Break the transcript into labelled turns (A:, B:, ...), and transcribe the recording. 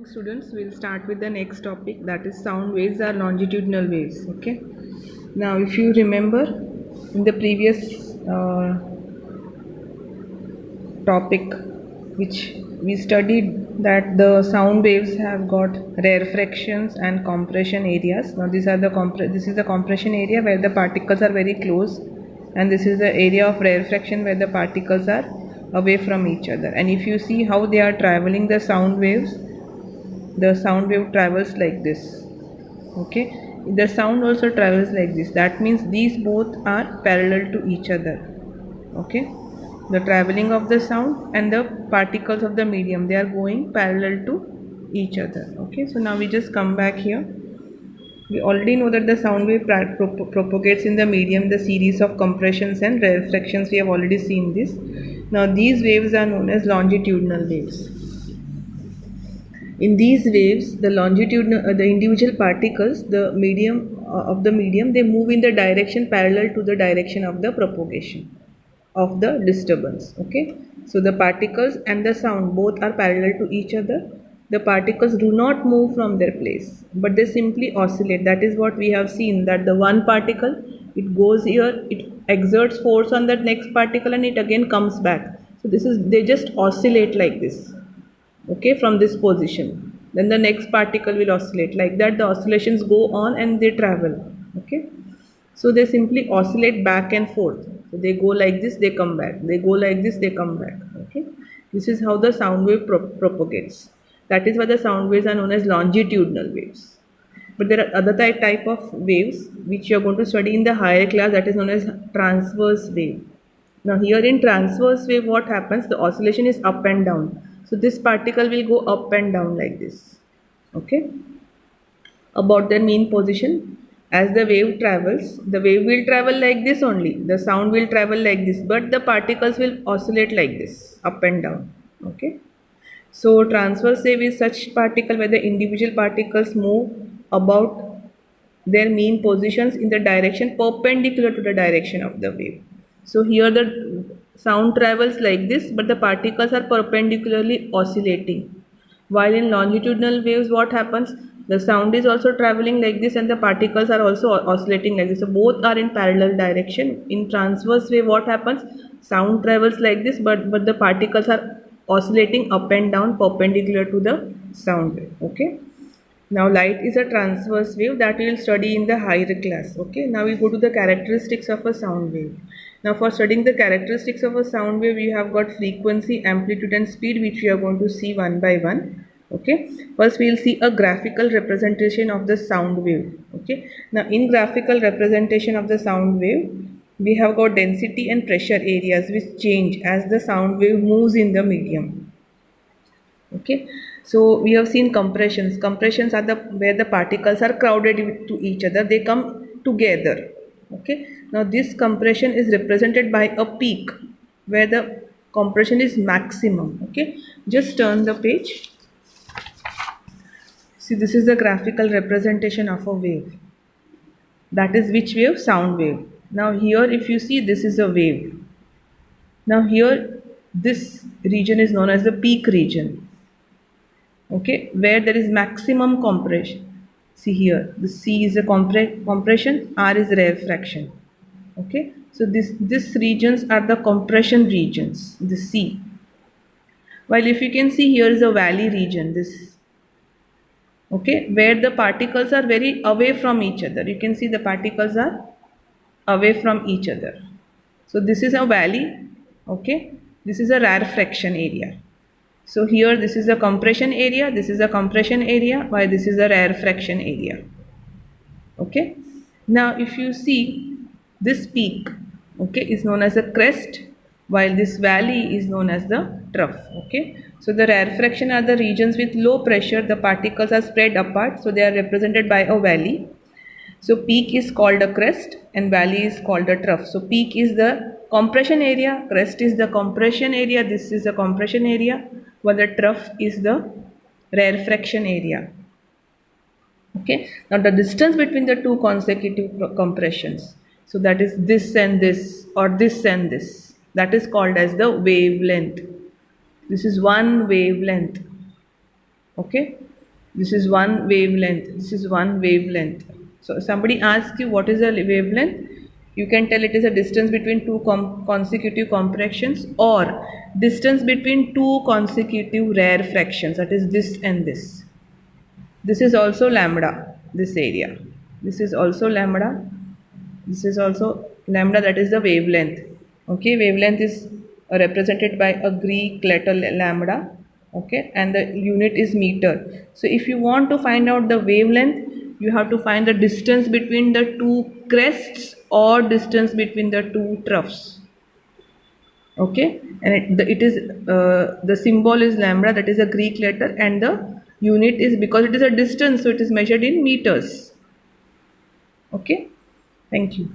A: Students, we'll start with the next topic, that is sound waves or longitudinal waves. Okay, now if you remember in the previous topic which we studied, that the sound waves have got rarefactions and compression areas. Now these are this is the compression area where the particles are very close, and this is the area of rarefaction where the particles are away from each other. And if you see how they are traveling the sound waves, the sound wave travels like this. Okay, the sound also travels like this. That means these both are parallel to each other. Okay, the traveling of the sound and the particles of the medium, they are going parallel to each other. Okay, so now we just come back here. We already know that the sound wave propagates in the medium, the series of compressions and rarefactions. We have already seen this. Now these waves are known as longitudinal waves. In these waves, the longitudinal, the individual particles, the medium of the medium, they move in the direction parallel to the direction of the propagation of the disturbance. Okay, so the particles and the sound both are parallel to each other. The particles do not move from their place, but they simply oscillate. That is what we have seen, that the one particle, it goes here, it exerts force on that next particle, and it again comes back. So this is, they just oscillate like this. Okay, from this position, then the next particle will oscillate like that. The oscillations go on and they travel. Okay, so they simply oscillate back and forth. So they go like this, they come back, they go like this, they come back. Okay, this is how the sound wave propagates. That is why the sound waves are known as longitudinal waves. But there are other type of waves which you are going to study in the higher class, that is known as transverse wave. Now here in transverse wave, what happens? The oscillation is up and down. So this particle will go up and down like this. Okay, about their mean position. As the wave travels, the wave will travel like this only. The sound will travel like this, but the particles will oscillate like this, up and down. Okay. So transverse wave is such particle where the individual particles move about their mean positions in the direction perpendicular to the direction of the wave. So here the sound travels like this, but the particles are perpendicularly oscillating. While in longitudinal waves, what happens? The sound is also traveling like this and the particles are also oscillating like this. So both are in parallel direction. In transverse wave, what happens? Sound travels like this, but the particles are oscillating up and down perpendicular to the sound wave. Okay. Now light is a transverse wave that we will study in the higher class. Okay. Now we go to the characteristics of a sound wave. Now for studying the characteristics of a sound wave, we have got frequency, amplitude and speed, which we are going to see one by one. Okay. First we will see a graphical representation of the sound wave. Okay. Now in graphical representation of the sound wave, we have got density and pressure areas which change as the sound wave moves in the medium. Okay, so we have seen compressions. Compressions are the where the particles are crowded to each other, they come together. Okay, now this compression is represented by a peak where the compression is maximum. Okay, just turn the page. See, this is the graphical representation of a wave. That is which wave? Sound wave. Now here if you see, this is a wave. Now here this region is known as the peak region. Okay, where there is maximum compression. See here, the C is a compression, R is rarefaction. Okay, so these regions are the compression regions, the C. While if you can see, here is a valley region, this. Okay, where the particles are very away from each other. You can see the particles are away from each other. So this is a valley. Okay, this is a rarefaction area. So here this is a compression area, this is a compression area, while this is a rarefaction area. Okay. Now if you see, this peak, okay, is known as a crest, while this valley is known as the trough. Okay. So the rarefaction are the regions with low pressure, the particles are spread apart, so they are represented by a valley. So peak is called a crest and valley is called a trough. So peak is the compression area, crest is the compression area, this is the compression area, while the trough is the rarefaction area. Okay, now the distance between the two consecutive compressions, so that is this and this or this and this, that is called as the wavelength. This is one wavelength. Okay, this is one wavelength, this is one wavelength. So somebody asks you what is a wavelength, you can tell it is a distance between two consecutive compressions or distance between two consecutive rare fractions, that is this and this. This is also lambda, this area. This is also lambda. This is also lambda, that is the wavelength. Okay, wavelength is represented by a Greek letter lambda. Okay, and the unit is meter. So if you want to find out the wavelength, you have to find the distance between the two crests or distance between the two troughs. Okay, and it is the symbol is lambda, that is a Greek letter, and the unit is, because it is a distance, so it is measured in meters. Okay, thank you.